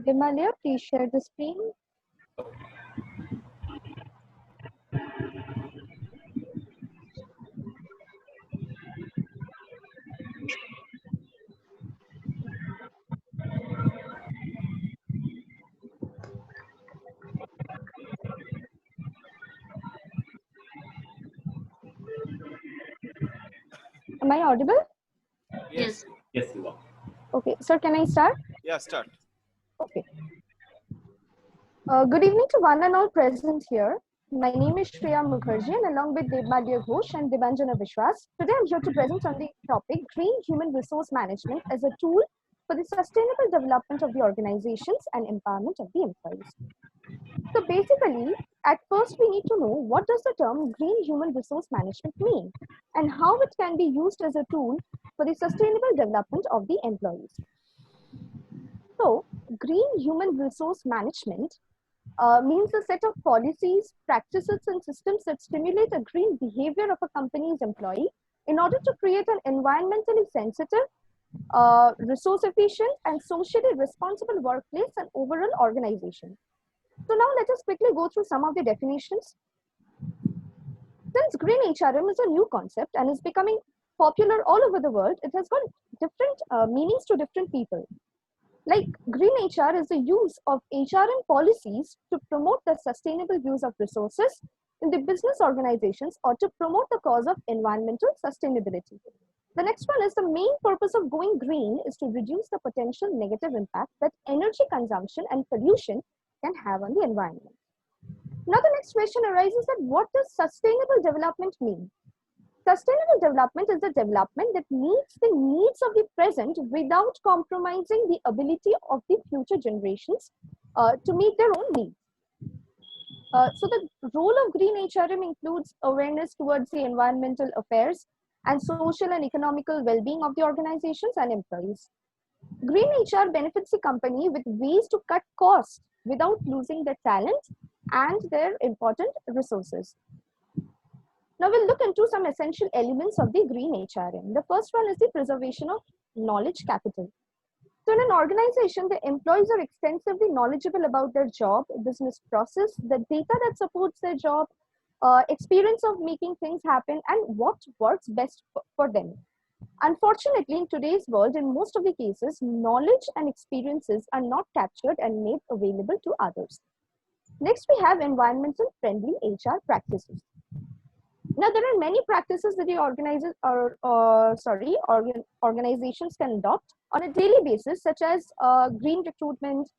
Himalaya, please share the screen. Am I audible? Yes. Yes, you are. Okay, sir, can I start? Yeah, start. Okay. Good evening to one and all present here. My name is Shreya Mukherjee, and along with Debadya Ghosh and Debanjana Vishwas, today I'm here to present on the topic Green Human Resource Management as a tool for the sustainable development of the organizations and empowerment of the employees. So basically, at first we need to know what does the term Green Human Resource Management mean and how it can be used as a tool for the sustainable development of the employees. So, Green Human Resource Management means a set of policies, practices, and systems that stimulate a green behavior of a company's employee in order to create an environmentally sensitive, resource efficient, and socially responsible workplace and overall organization. So now let us quickly go through some of the definitions. Since green HRM is a new concept and is becoming popular all over the world, it has got different meanings to different people. Like green HR is the use of HRM policies to promote the sustainable use of resources in the business organizations or to promote the cause of environmental sustainability. The next one is the main purpose of going green is to reduce the potential negative impact that energy consumption and pollution can have on the environment. Now the next question arises that what does sustainable development mean? Sustainable development is the development that meets the needs of the present without compromising the ability of the future generations to meet their own needs. So the role of green HRM includes awareness towards the environmental affairs and social and economical well-being of the organizations and employees. Green HR benefits the company with ways to cut costs without losing their talent and their important resources. Now we'll look into some essential elements of the green HRM. The first one is the preservation of knowledge capital. So in an organization, the employees are extensively knowledgeable about their job, business process, the data that supports their job, experience of making things happen, and what works best for them. Unfortunately, in today's world, in most of the cases, knowledge and experiences are not captured and made available to others. Next, we have environmental friendly HR practices. Now, there are many practices that the organizations can adopt on a daily basis, such as green recruitment,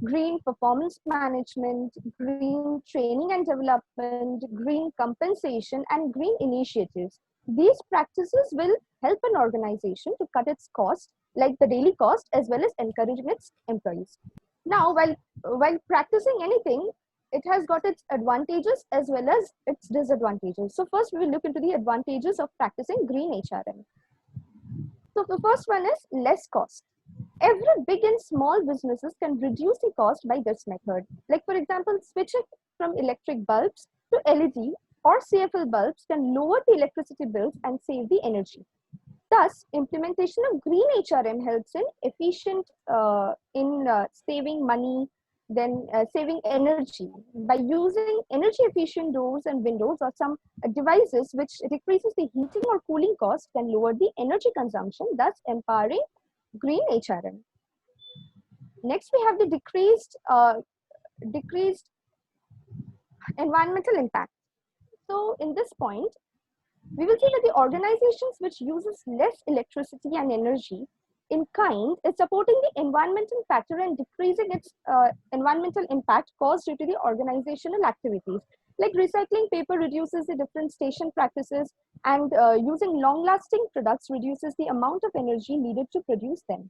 green performance management, green training and development, green compensation, and green initiatives. These practices will help an organization to cut its cost, like the daily cost, as well as encouraging its employees. Now, while practicing anything, it has got its advantages as well as its disadvantages. So first we will look into the advantages of practicing green HRM. So the first one is less cost. Every big and small businesses can reduce the cost by this method. Like for example, switching from electric bulbs to LED or CFL bulbs can lower the electricity bills and save the energy. Thus, implementation of green HRM helps in saving money, then saving energy by using energy efficient doors and windows or some devices which decreases the heating or cooling cost can lower the energy consumption, thus empowering green HRM. Next, we have the decreased environmental impact. So in this point, we will see that the organizations which uses less electricity and energy in kind is supporting the environmental factor and decreasing its environmental impact caused due to the organizational activities. Like recycling paper reduces the deforestation practices, and using long-lasting products reduces the amount of energy needed to produce them.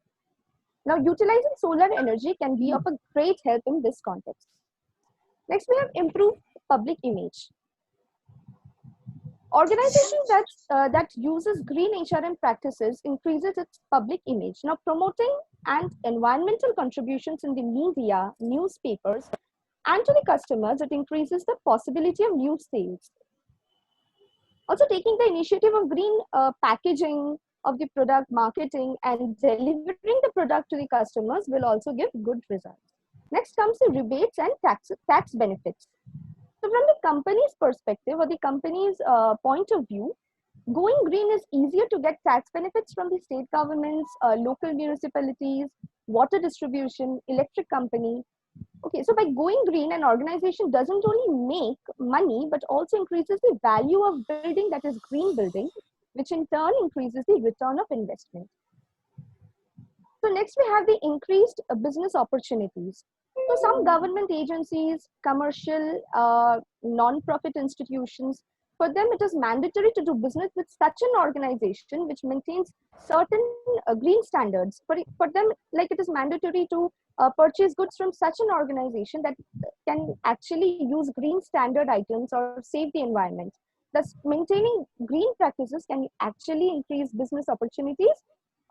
Now, utilizing solar energy can be of a great help in this context. Next, we have improved public image. Organizations that uses green HRM practices increases its public image. Now, promoting and environmental contributions in the media, newspapers, and to the customers, it increases the possibility of new sales. Also, taking the initiative of green packaging of the product marketing and delivering the product to the customers will also give good results. Next comes the rebates and tax benefits. So from the company's perspective or the company's point of view, going green is easier to get tax benefits from the state governments, local municipalities, water distribution, electric company. Okay, so by going green, an organization doesn't only make money, but also increases the value of building, that is green building, which in turn increases the return of investment. So next we have the increased business opportunities. So some government agencies, commercial, non-profit institutions, for them it is mandatory to do business with such an organization which maintains certain green standards. For them, like it is mandatory to purchase goods from such an organization that can actually use green standard items or save the environment. Thus, maintaining green practices can actually increase business opportunities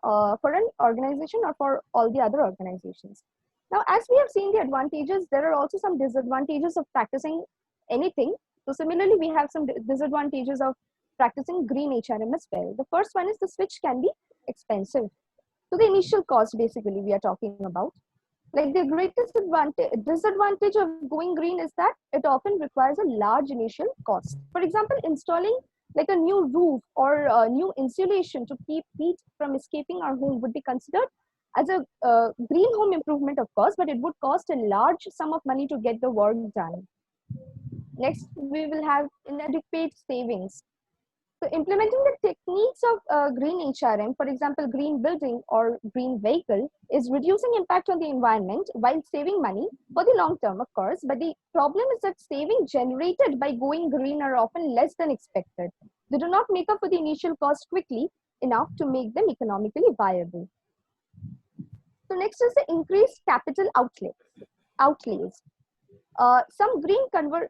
for an organization or for all the other organizations. Now, as we have seen the advantages, there are also some disadvantages of practicing anything. So similarly, we have some disadvantages of practicing green HRM as well. The first one is the switch can be expensive. So the initial cost basically we are talking about. Like the greatest disadvantage of going green is that it often requires a large initial cost. For example, installing like a new roof or a new insulation to keep heat from escaping our home would be considered as a green home improvement, of course, but it would cost a large sum of money to get the work done. Next, we will have inadequate savings. So implementing the techniques of green HRM, for example, green building or green vehicle, is reducing impact on the environment while saving money for the long term, of course. But the problem is that saving generated by going green are often less than expected. They do not make up for the initial cost quickly enough to make them economically viable. So next is the increased capital outlays. Some green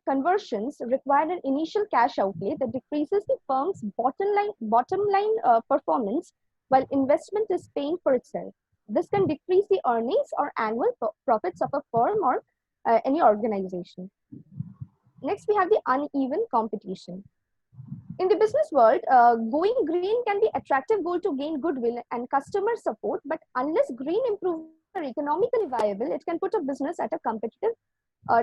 conversions require an initial cash outlay that decreases the firm's bottom line performance while investment is paying for itself. This can decrease the earnings or annual profits of a firm or any organization. Next, we have the uneven competition. In the business world, going green can be attractive goal to gain goodwill and customer support, but unless green improvements are economically viable, it can put a business at a competitive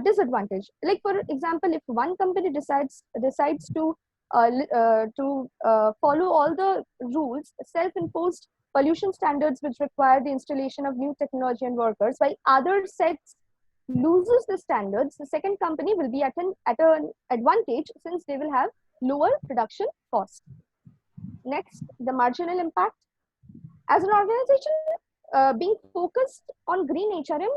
disadvantage. Like for example, if one company decides to follow all the rules, self-imposed pollution standards which require the installation of new technology and workers, while other sets loses the standards, the second company will be at an advantage since they will have lower production cost. Next, the marginal impact. As an organization being focused on green HRM,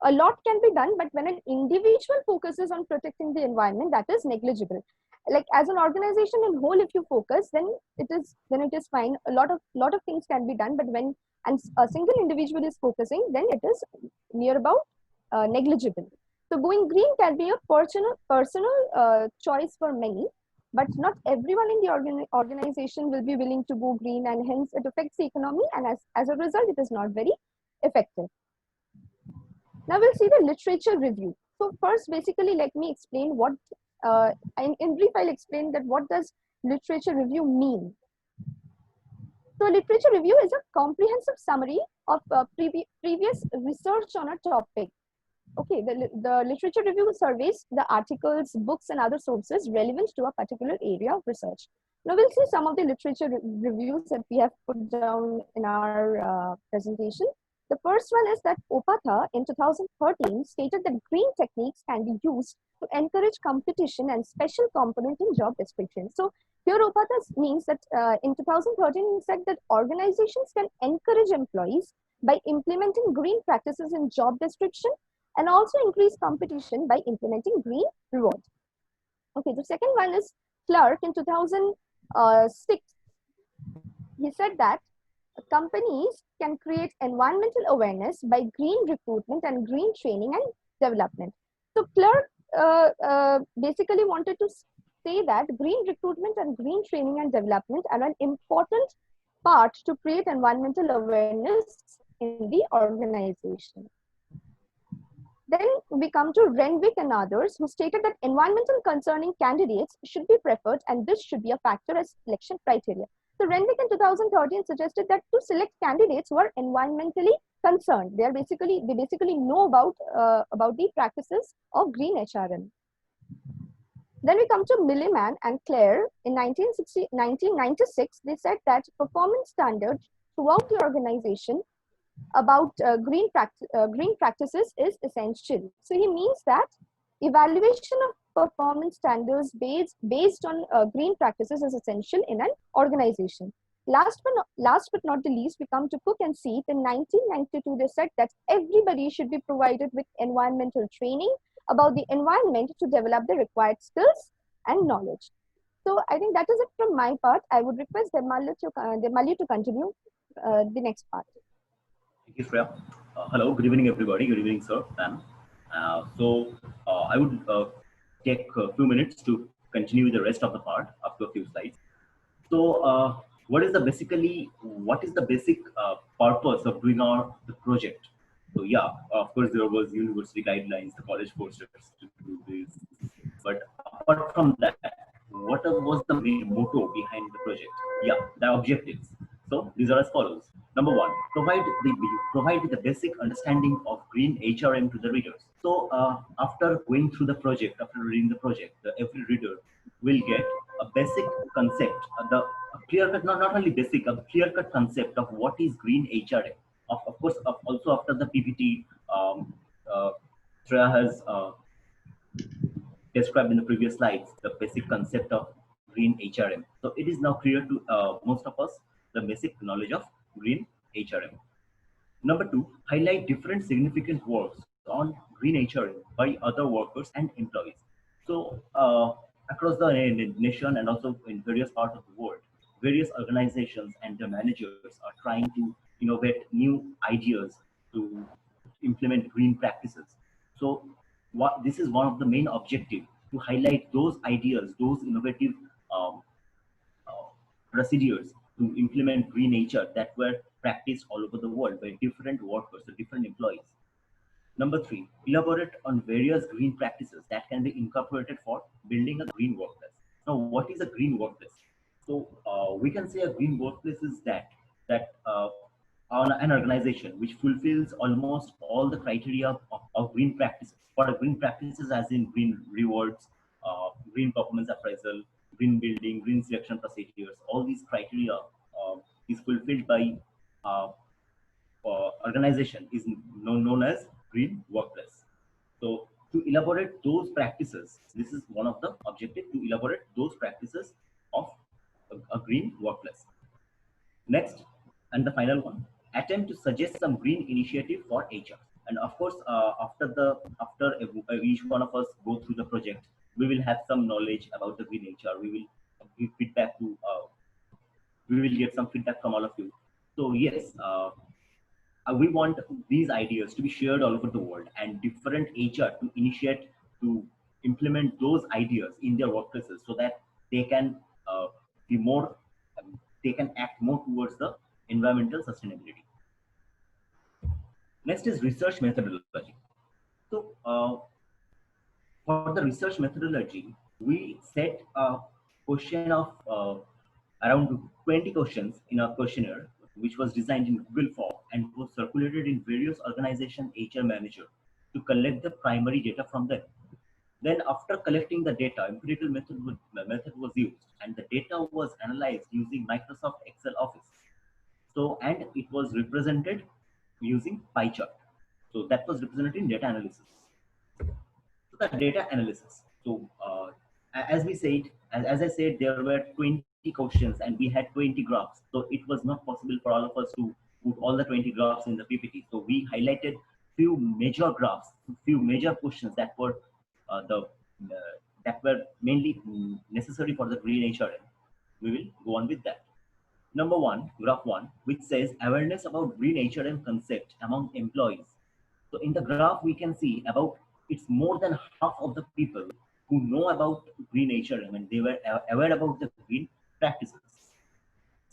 a lot can be done, but when an individual focuses on protecting the environment, that is negligible. Like as an organization in whole, if you focus, then it is fine. A lot of things can be done, but when a single individual is focusing, then it is near about negligible. So going green can be a personal choice for many, but not everyone in the organization will be willing to go green, and hence it affects the economy, and as a result, it is not very effective. Now we'll see the literature review. So first, basically, let me explain what, in brief, I'll explain that what does literature review mean. So literature review is a comprehensive summary of previous research on a topic. Okay, the literature review surveys the articles, books, and other sources relevant to a particular area of research. Now we'll see some of the literature reviews that we have put down in our presentation. The first one is that Opatha in 2013 stated that green techniques can be used to encourage competition and special component in job description. So here Opatha means that in 2013 he said that organizations can encourage employees by implementing green practices in job description and also increase competition by implementing green reward. Okay, the second one is Clark in 2006. He said that companies can create environmental awareness by green recruitment and green training and development. So Clark basically wanted to say that green recruitment and green training and development are an important part to create environmental awareness in the organization. Then we come to Renwick and others, who stated that environmental concerning candidates should be preferred and this should be a factor as selection criteria. So Renwick in 2013 suggested that to select candidates who are environmentally concerned, they basically know about the practices of green HRM. Then we come to Milliman and Clare in 1996. They said that performance standards throughout the organization about green practices is essential. So he means that evaluation of performance standards based on green practices is essential in an organization. Last but not the least, we come to Cook and Seath in 1992. They said that everybody should be provided with environmental training about the environment to develop the required skills and knowledge. So I think that is it from my part. I would request Demalli to continue the next part. Thank you, Shreya. Hello, good evening, everybody. Good evening, sir, ma'am. I would take a few minutes to continue the rest of the part up to a few slides. So, what is the basic purpose of doing the project? So, yeah, of course, there was university guidelines, the college forced us to do this. But apart from that, what was the main motto behind the project? Yeah, the objectives. So these are as follows. Number one, provide the basic understanding of green HRM to the readers. So after going through the project, after reading the project, every reader will get a basic concept, a clear-cut, not only basic, a clear-cut concept of what is green HRM. Of course, also after the PPT, Shreya has described in the previous slides the basic concept of green HRM. So it is now clear to most of us the basic knowledge of green HRM. Number two, highlight different significant works on green HRM by other workers and employees. So across the nation and also in various parts of the world, various organizations and their managers are trying to innovate new ideas to implement green practices. So this is one of the main objectives, to highlight those ideas, those innovative um, procedures to implement green nature that were practiced all over the world by different workers, or different employees. Number three, elaborate on various green practices that can be incorporated for building a green workplace. Now, what is a green workplace? So we can say a green workplace is that on an organization which fulfills almost all the criteria of green practices. For green practices, as in green rewards, green performance appraisal, green building, green selection procedures, all these criteria is fulfilled by uh, organization is known as green workplace. So to elaborate those practices, this is one of the objectives, to elaborate those practices of a green workplace. Next, and the final one, attempt to suggest some green initiative for HR. And of course, after each one of us go through the project, we will have some knowledge about the green HR. We will give feedback to. We will get some feedback from all of you. So yes, we want these ideas to be shared all over the world, and different HR to initiate to implement those ideas in their workplaces, so that they can be more, they can act more towards the environmental sustainability. Next is research methodology. So for the research methodology, we set a question of around 20 questions in a questionnaire, which was designed in Google Form and was circulated in various organization HR manager to collect the primary data from them. Then after collecting the data, empirical method was used, and the data was analyzed using Microsoft Excel Office. So, and it was represented using pie chart. So that was represented in data analysis. So the data analysis. So as we said, as I said, there were 20 questions and we had 20 graphs. So it was not possible for all of us to put all the 20 graphs in the PPT. So we highlighted few major graphs, few major questions that were that were mainly necessary for the green HRM. We will go on with that. Number one, graph one, which says awareness about green HRM concept among employees. So in the graph, we can see about it's more than half of the people who know about green HRM and they were aware about the green practices.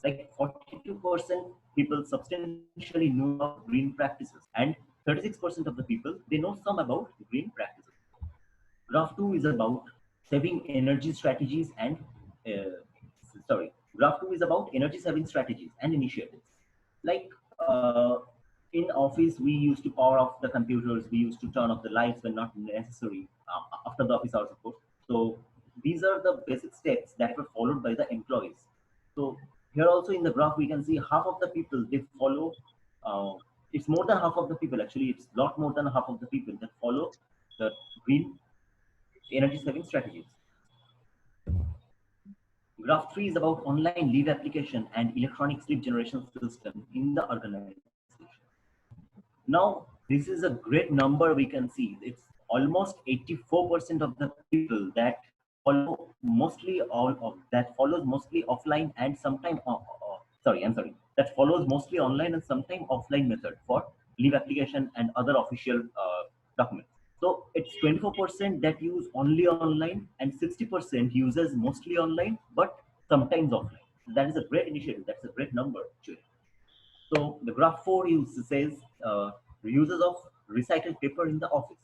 Like 42% people substantially know about green practices, and 36% of the people, they know some about green practices. Graph 2 is about saving energy strategies and Graph 2 is about energy saving strategies and initiatives. Like in office, we used to power off the computers, we used to turn off the lights when not necessary after the office hours, of course. So these are the basic steps that were followed by the employees. So here also in the graph, we can see half of the people they follow. It's more than half of the people, actually, it's a lot more than half of the people that follow the green energy saving strategies. Graph 3 is about online leave application and electronic slip generation system in the organization. Now, this is a great number we can see. It's almost 84% of the people that follow mostly all of that follows mostly offline and sometimes that follows mostly online and sometimes offline method for leave application and other official documents. So it's 24% that use only online and 60% uses mostly online but sometimes offline. That is a great initiative. That's a great number actually. So the graph 4 says uses of recycled paper in the office.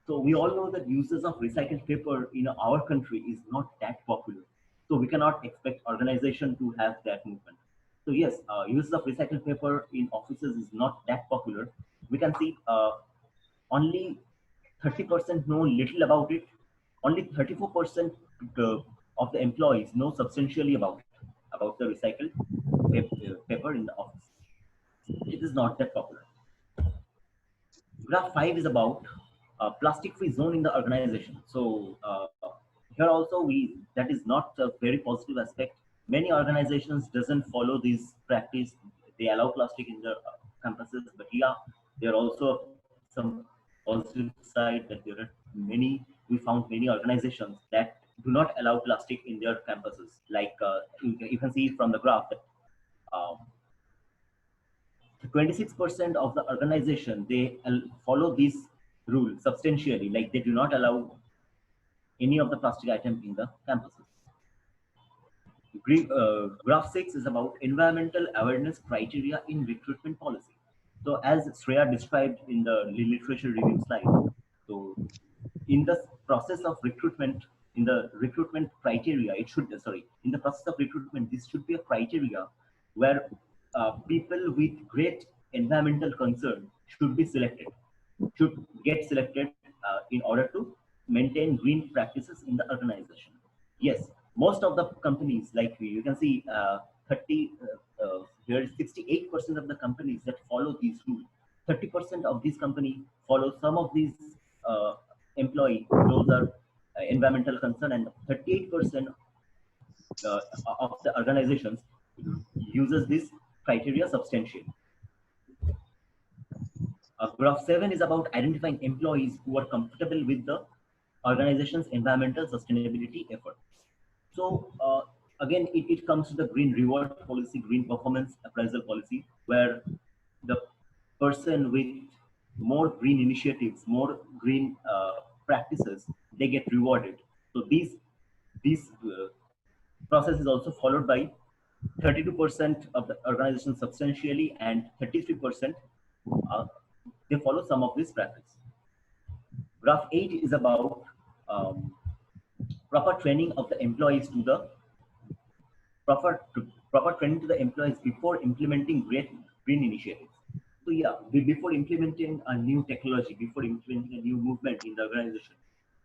So we all know that uses of recycled paper in our country is not that popular. So we cannot expect organization to have that movement. So yes, uses of recycled paper in offices is not that popular. We can see only 30% know little about it. Only 34% of the employees know substantially about the recycled paper in the office. It is not that popular. Graph 5 is about plastic-free zone in the organization. So here also that is not a very positive aspect. Many organizations doesn't follow this practice. They allow plastic in their campuses, but yeah, there are also some positive side that there are many. We found many organizations that do not allow plastic in their campuses. Like you can see from the graph that um, 26% of the organization they follow this rule substantially, like they do not allow any of the plastic item in the campuses. Graph 6 is about environmental awareness criteria in recruitment policy. So as Shreya described in the literature review slide, so in the process of recruitment, in the recruitment criteria, it should, sorry, in the process of recruitment, this should be a criteria where people with great environmental concern should be selected, should get selected in order to maintain green practices in the organization. Yes, most of the companies, like you can see, 30 here is 68% of the companies that follow these rules. 30% of these companies follow some of these uh, employee. Those are environmental concern, and 38% of the organizations uses this criteria substantially. Graph 7 is about identifying employees who are comfortable with the organization's environmental sustainability efforts. So again, it comes to the green reward policy, green performance appraisal policy, where the person with more green initiatives, more green practices, they get rewarded. So these process is also followed by 32% of the organization substantially, and 33% uh, they follow some of this practice. Graph 8 is about um, proper training of the employees to the proper proper training to the employees before implementing great green initiatives. So yeah, before implementing a new technology, before implementing a new movement in the organization,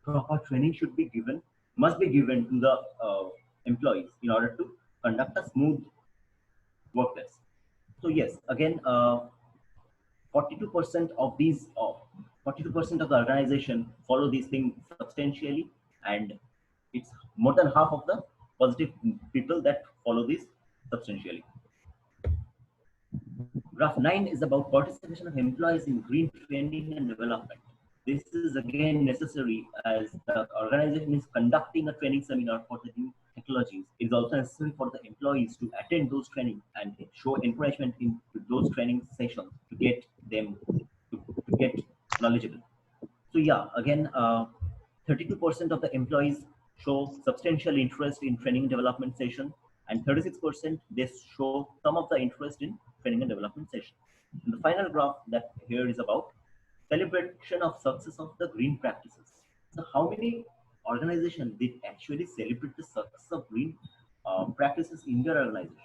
proper training should be given, must be given to the employees in order to conduct a smooth workplace. So yes, again, 42% of these, 42% of the organization follow these things substantially, and it's more than half of the positive people that follow this substantially. Graph 9 is about participation of employees in green training and development. This is again necessary as the organization is conducting a training seminar for the new technologies. It is also necessary for the employees to attend those trainings and show encouragement in those training sessions to get them to get knowledgeable. So yeah, again, 32% of the employees show substantial interest in training and development session, and 36% they show some of the interest in training and development session. And the final graph that here is about celebration of success of the green practices. So how many organizations did actually celebrate the success of green practices in their organization.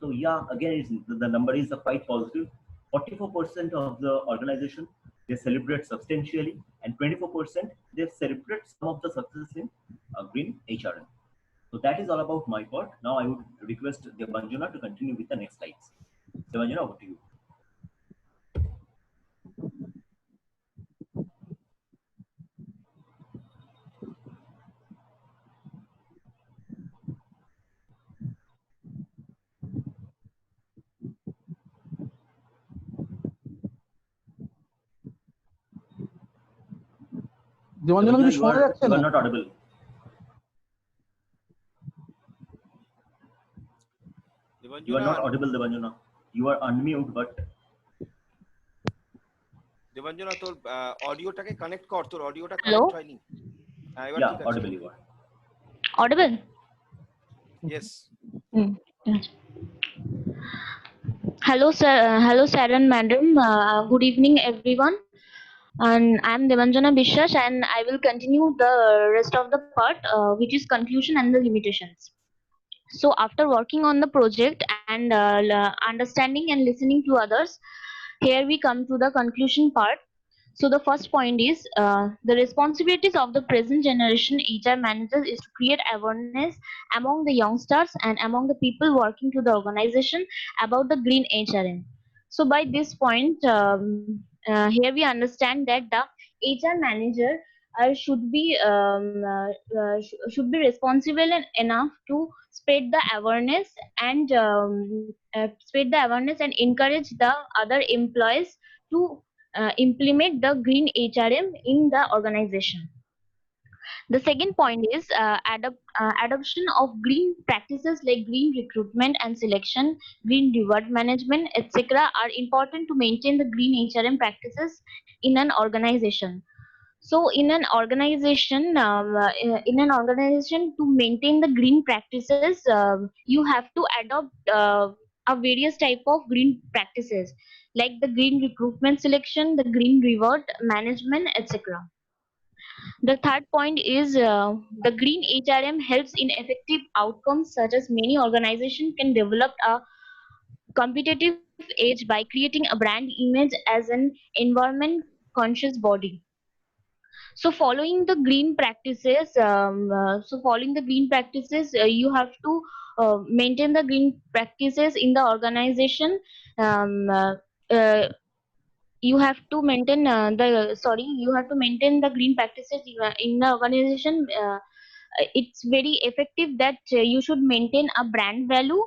So yeah, again, the number is quite positive. 44% of the organization, they celebrate substantially, and 24% they celebrate some of the success in green HRM. So that is all about my part. Now I would request Debanjana to continue with the next slides. Debanjana, over to you. Debanjana কিছু শোনা যাচ্ছে You না? are not audible. You are not audible, Debanjana. You are unmute, but Debanjana তোর অডিওটাকে connect কর, তোর অডিওটা Hello? Connect হয়নি। হ্যাঁ, এবার yeah, ঠিক আছে। audible you are. Audible? Yes. Yes. Hello, sir. Hello, sir and madam. Good evening, everyone. And I'm Devanjana Bishwash, and I will continue the rest of the part, which is conclusion and the limitations. So, after working on the project and understanding and listening to others, here we come to the conclusion part. So the first point is the responsibilities of the present generation HR managers is to create awareness among the youngsters and among the people working to the organization about the green HRM. So by this point, here we understand that the HR manager should be responsible enough to spread the awareness and encourage the other employees to implement the green HRM in the organization. The second point is adoption of green practices like green recruitment and selection, green reward management, etc. are important to maintain the green HRM practices in an organization. So in an organization, to maintain the green practices, you have to adopt a various type of green practices like the green recruitment selection, the green reward management, etc. The third point is the green HRM helps in effective outcomes, such as many organizations can develop a competitive edge by creating a brand image as an environment conscious body. So following the green practices, you have to maintain the green practices in the organization. Um, uh, uh, you have to maintain the green practices in the organization. It's very effective that you should maintain a brand value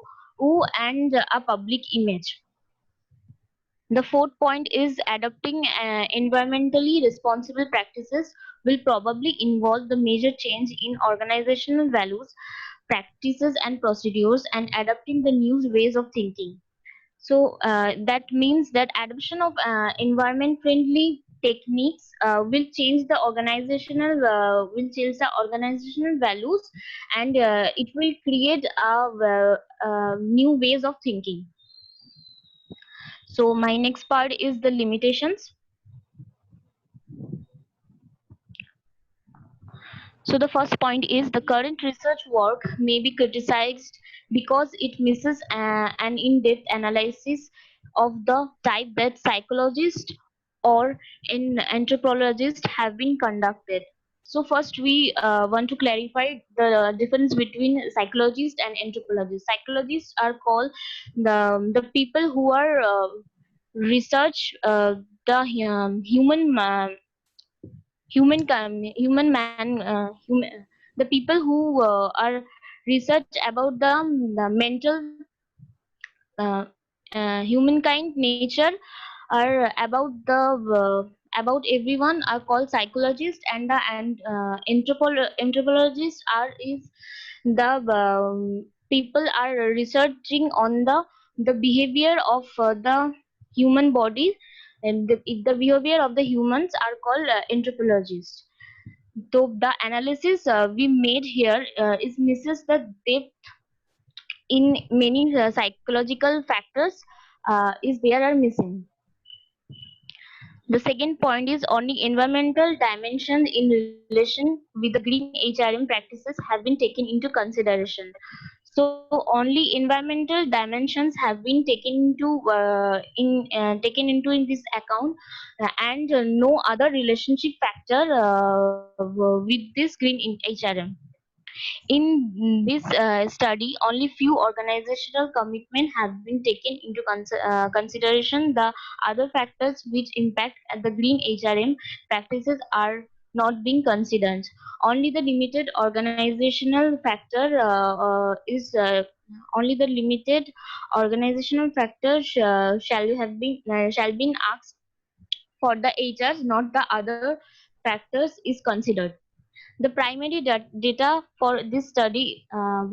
and a public image. The fourth point is adopting environmentally responsible practices will probably involve the major change in organizational values, practices, and procedures, and adopting the new ways of thinking. So that means that adoption of environment-friendly techniques will change the organizational values, and it will create new ways of thinking. So my next part is the limitations. So the first point is the current research work may be criticized because it misses an in-depth analysis of the type that psychologists or anthropologists have been conducted. So first we want to clarify the difference between psychologists and anthropologists. Psychologists are called the people who are research the the people who are research about the mental uh, humankind nature are about everyone are called psychologists, and the anthropologists are is the people are researching on the behavior of the human body, and the behavior of the humans are called anthropologists. So the analysis we made here is misses the depth in many psychological factors is there are missing. The second point is only environmental dimensions in relation with the green HRM practices have been taken into consideration. So only environmental dimensions have been taken into in this account, and no other relationship factor with this green in HRM. In this study, only few organizational commitments have been taken into consideration. The other factors which impact at the green HRM practices are not being considered. Only the limited organizational factor is only the limited organizational factor shall be asked for the HRs, not the other factors is considered. The primary data for this study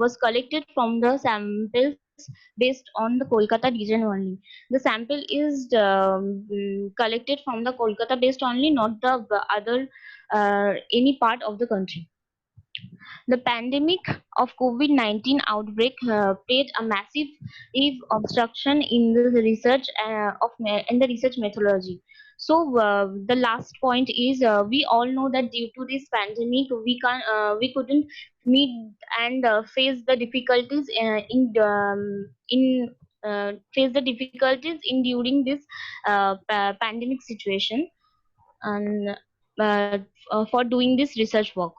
was collected from the samples based on the Kolkata region only. The sample is collected from the Kolkata based only, not the other any part of the country. The pandemic of COVID-19 outbreak played a massive obstruction in the research in the research methodology. So the last point is, we all know that due to this pandemic we couldn't meet and face the difficulties in during this pandemic situation, and for doing this research work.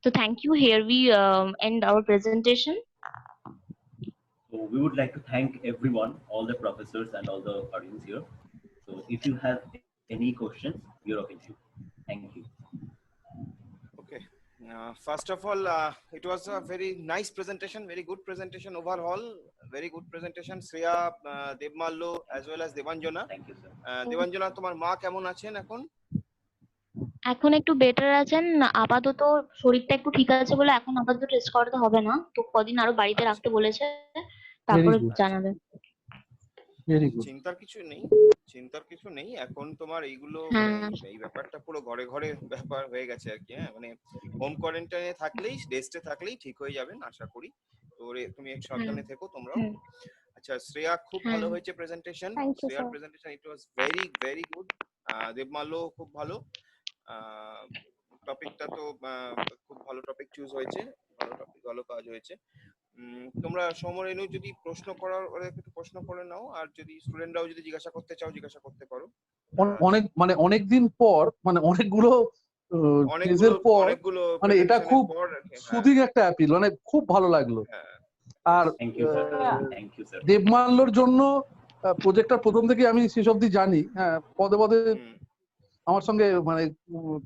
So thank you. Here we end our presentation. So we would like to thank everyone, all the professors and all the audience here. So if you have any questions, you're open to. Thank you. Okay. First of all, it was a very nice presentation, very good presentation overall. Very good presentation, Shreya, Devmallo, as well as Debanjana. Thank you, sir. Debanjana, তোমার মা কেমন আছেন এখন? এখন একটু better আছেন, আপাতত শরীরটা একটু ঠিক আছে বলে এখন আপাতত টেস্ট করাতে হবে না, তো কদিন আরো বাড়িতে রাখতে বলেছে, তারপরে জানাবে। চিন্তার কিছু নেই এখন তোমার এইগুলো এই ব্যাপারটা পুরো ঘরে ঘরে ব্যাপার হয়ে গেছে আর কি। হ্যাঁ, মানে হোম কোয়ারেন্টাইনে থাকলেই, রেস্টে থাকলেই ঠিক হয়ে যাবেন আশা করি। তো তুমি এক সাবধানে থেকো তোমরাও। আচ্ছা, শ্রেয়া খুব ভালো হয়েছে প্রেজেন্টেশন। শ্রেয়ার presentation it was very very good. Debmalya খুব ভালো। টপিকটা তো খুব ভালো টপিক চুজ হয়েছে, ভালো টপিক, ভালো কাজ হয়েছে। তোমরা সমরেনু যদি প্রশ্ন করার একটু প্রশ্ন করে নাও, আর যদি স্টুডেন্টরাও যদি জিজ্ঞাসা করতে চাও জিজ্ঞাসা করতে পারো। অনেকদিন পর, মানে অনেকগুলো মানে এটা খুব সুদিং একটা অ্যাপিল, মানে খুব ভালো লাগলো। আর দেবমাল্যর জন্য প্রজেক্টটা প্রথম থেকে আমি শেষ অব্দি জানি। হ্যাঁ, পদে পদে আমার সঙ্গে মানে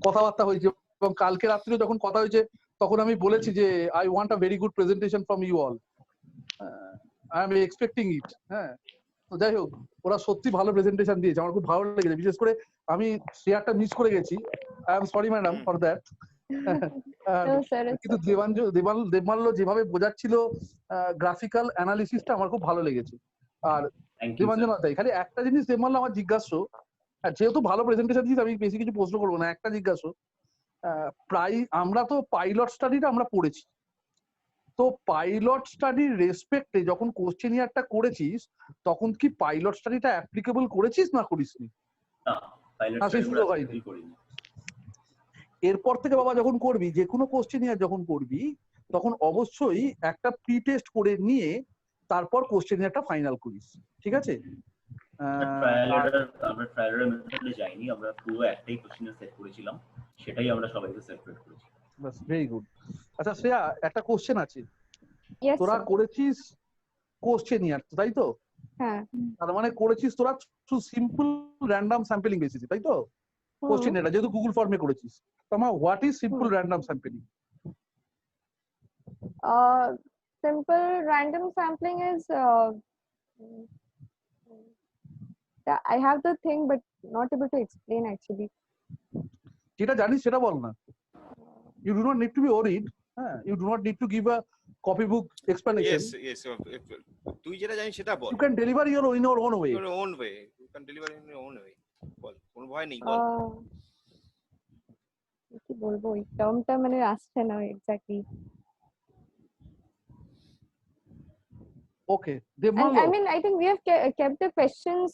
কথাবার্তা হয়েছে, এবং কালকে রাত্রে যখন কথা হয়েছে তখন আমি বলেছি যে I want a very good presentation from you all, I am expecting it. হ্যাঁ, তো যাই হোক, ওরা সত্যি ভালো প্রেজেন্টেশন দিয়েছে, আমার খুব ভালো লেগেছে। বিশেষ করে আমি শেয়ারটা মিস করে গেছি, I am sorry madam for that. কিন্তু দেবমাল্য যেভাবে বোঝাচ্ছিল গ্রাফিক্যাল অ্যানালিসিসটা আমার খুব ভালো লেগেছে। আর দেবাঞ্জনা তাই, খালি একটা জিনিস দেবমাল্য আমার জিজ্ঞাসা, যেহেতু ভালো প্রেজেন্টেশন দিয়েছি আমি বেশি কিছু প্রশ্ন করবো না, একটা জিজ্ঞাসা, প্রায় আমরা তো পাইলট স্টাডিটা আমরা পড়েছি, তো পাইলট স্টাডির রেসপেক্টে যখন কোশ্চেনিয়ারটা করেছিস তখন কি পাইলট স্টাডিটা অ্যাপ্লিকেবল করেছিস না করিসনি? এরপর থেকে বাবা যখন করবি, যে কোনো কোশ্চেনিয়ার যখন করবি তখন অবশ্যই একটা প্রি টেস্ট করে নিয়ে তারপর কোশ্চেনিয়ারটা ফাইনাল করিস, ঠিক আছে? আমরা ট্রায়ালের মেথডে যাইনি, আমরা পুরো একটাই কোশ্চেনিয়ার সেট করেছিলাম, সেটাই আমরা সবাইকে সেপারেট করেছি। বাস, ভেরি গুড। আচ্ছা শ্রেয়া, একটা কোশ্চেন আছে। তোরা করেছিস কোশ্চেনিয়ার, তাই তো? হ্যাঁ। তার মানে করেছিস তোরা সিম্পল র্যান্ডম স্যাম্পলিং বেসিসে, তাই তো? কোশ্চেনিয়ারটা যেহেতু গুগল ফর্মে করেছিস, তোমার what is simple random sampling? Simple random sampling is I have the thing but not able to explain actually. যেটা জানিস সেটা বল না। You do not need to be worried. You do not need to give a copybook explanation. Yes. তুই যেটা জানিস সেটা বল। You can deliver in your own way. Your own way. You can deliver in your own way. বল, কোনো ভয় নেই, বল। কি বলবো, এই টার্মটা মানে আসছে না exactly. Okay. I mean, I think we have kept the questions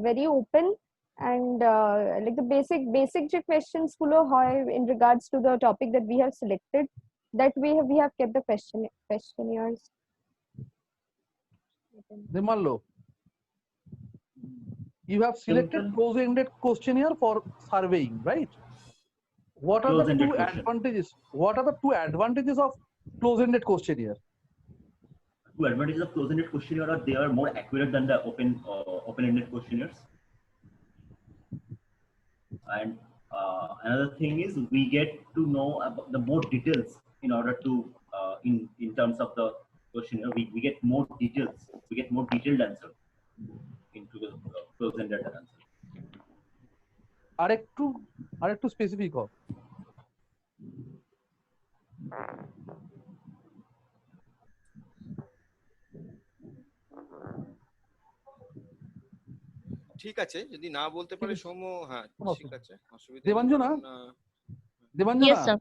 very open, and like the basic questions gulo hoy in regards to the topic that we have selected. that we have kept the questionnaires. Demallo, you have selected close-ended questionnaire for surveying, right? What are the two advantages? What are the two advantages of close-ended questionnaire? Two advantages of close-ended questionnaire are they are more accurate than the open-ended questionnaires. And another thing is we get to know about the more details in order to in terms of the questionnaire. We get more details. We get more detailed answer into the close-ended answer. আরেকটু specific হোক। ঠিক আছে, যদি না বলতে পারে সৌম্য, হ্যাঁ ঠিক আছে, অসুবিধা নেই। Debanjana, Yes sir.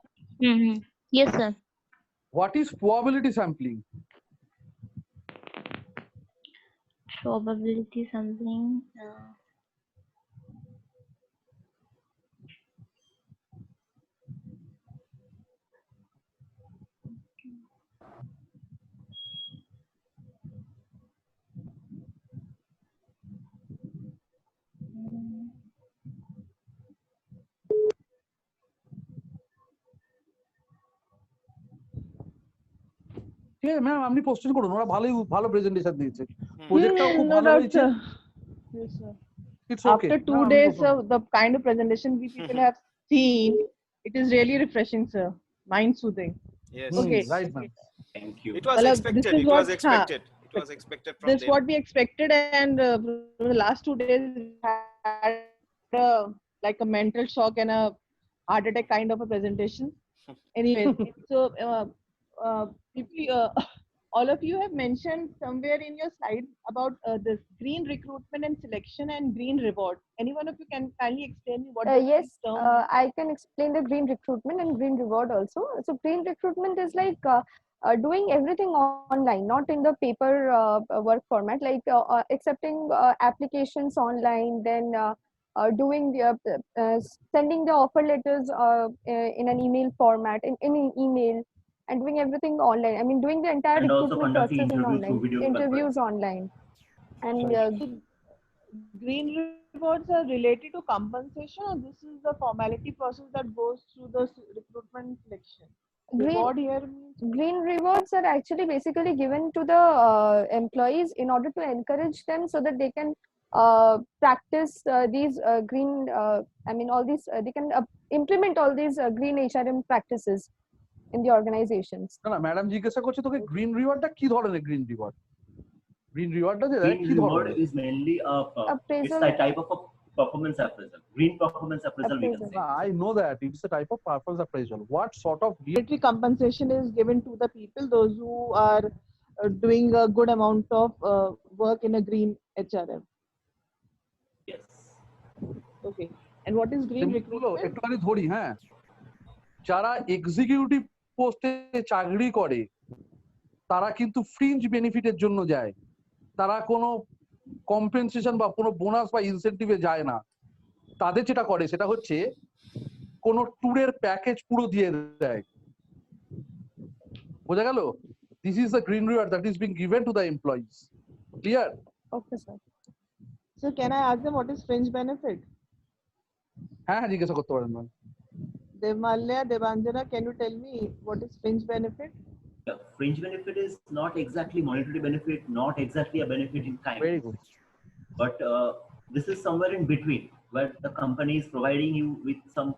Yes sir. What is probability sampling? Probability sampling. ঠিক আছে ম্যাম, আপনি কোশ্চেন করুন, ওরা ভালো প্রেজেন্টেশন দিয়েছে, প্রজেক্টটাও খুব ভালো হয়েছে। Yes sir. It's okay. After 2 days of the kind of presentation we people have seen, it is really refreshing, sir. Mind soothing. Yes. Okay. Right, ma'am. Thank you. It was expected. It was expected. It was expected from This them. is what we expected, and the last 2 days we had like a mental shock and a heart attack kind of a presentation. Anyway, so people, all of you have mentioned somewhere in your slide about this green recruitment and selection and green reward. Any one of you can kindly explain me what Yes, this term I can explain the green recruitment and green reward also. So green recruitment is like doing everything online, not in the paper work format, like accepting applications online, then doing the sending the offer letters in an email format, in an email, and doing everything online. I mean, doing the entire And also recruitment conducting process in interviews online, through video interviews online, and green rewards are related to compensation, or this is the formality process that goes through the recruitment selection? Reward here means green rewards are actually basically given to the employees in order to encourage them so that they can practice these green I mean all these they can implement all these green HRM practices in the organizations. না madam জিজ্ঞাসা করছে তোকে green রিওয়ার্ডটা কি ধরনের green reward? Green রিওয়ার্ডটা যে Green কি reward ধরনের? is mainly Appraisal. it's a type of a performance appraisal. Green performance appraisal we can say. I know that it's a type of performance appraisal. What sort of monetary compensation is given to the people, those who are doing a good amount of work in a green HRM? Yes. Okay. And what is green recruitment? একটুখানি ধরি, হ্যাঁ, যারা executive পোস্টে চাকরি করে তারা কিন্তু fringe বেনিফিটের জন্য যায়, তারা কোনো কম্পেনসেশন বা কোনো বোনাস বা ইনসেন্টিভে যায় না। তাদের যেটা করে সেটা হচ্ছে কোনো ট্যুরের প্যাকেজ পুরো দিয়ে দেয়। বোঝা গেল? This is the green reward that is being given to the employees. Clear? Okay, sir. So can I ask them what is fringe benefit? হ্যাঁ হ্যাঁ জিজ্ঞাসা করতে পারেন ma'am. Devalya, Debanjana, can you tell me what is fringe benefit? Yeah, fringe benefit is not exactly monetary benefit, not exactly a benefit in kind. Very good. But this is somewhere in between, where the company is providing you with some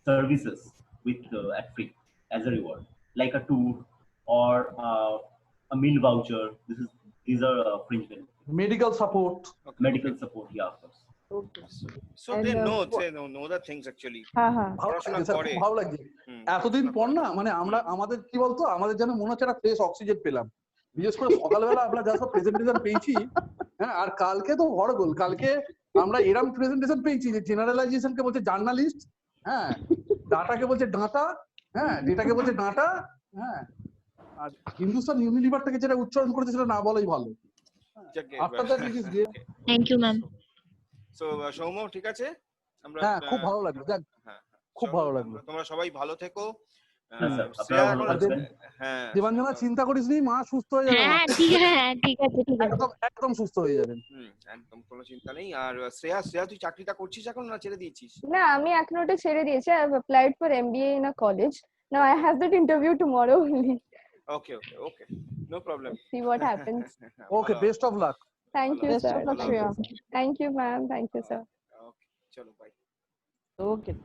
services with at free as a reward, like a tour or a meal voucher. These are fringe benefits. Medical support. Okay. Medical support, yeah, of course. Okay. So they know the things actually. ভালো লাগছে এতদিন পর না, মানে আমরা আমাদের কি বলতো, আমাদের যেন মনে হচ্ছে একটা ফ্রেশ অক্সিজেন পেলাম, বিশেষ করে সকালবেলা আমরা যা সব প্রেজেন্টেশন পেয়েছি, হ্যাঁ, আর কালকে তো হরগোল, কালকে আমরা এরকম প্রেজেন্টেশন পেয়েছি যে জেনারেলাইজেশনকে বলছে জার্নালিস্ট, হ্যাঁ, ডাটাকে বলছে ডাটা, হ্যাঁ, ডেটাকে বলছে ডাটা, হ্যাঁ, আর হিন্দুস্তান ইউনিলিভারটাকে যেটা উচ্চারণ করেছে সেটা না বলাই ভালো। After that it is great. Thank you ma'am. So Soumya, ঠিক আছে, আমরা হ্যাঁ খুব ভালো লাগলো, দেখ খুব ভালো লাগলো। তোমরা সবাই ভালো থেকো, না স্যার শ্রেয়া আপনারা ভালো এখন থাকবেন। হ্যাঁ দেবাঞ্জনা চিন্তা করিস নি, মা সুস্থ হয়ে যাবে, হ্যাঁ ঠিক আছে ঠিক আছে। একদম একদম সুস্থ হয়ে যাবেন। একদম কোনো চিন্তা নেই। আর শ্রেয়া তুই চাকরিটা করছিস এখন না ছেড়ে দিয়েছিস? না, আমি এখন ওটা ছেড়ে দিয়েছি। I have applied for MBA in a college. Now I have that interview tomorrow only. Okay, no problem. See what happens. Okay, best of luck. Thank you, Best sir. of luck, Shreya. Thank you, ma'am. Thank you, sir. Okay, chalo bye. Okay.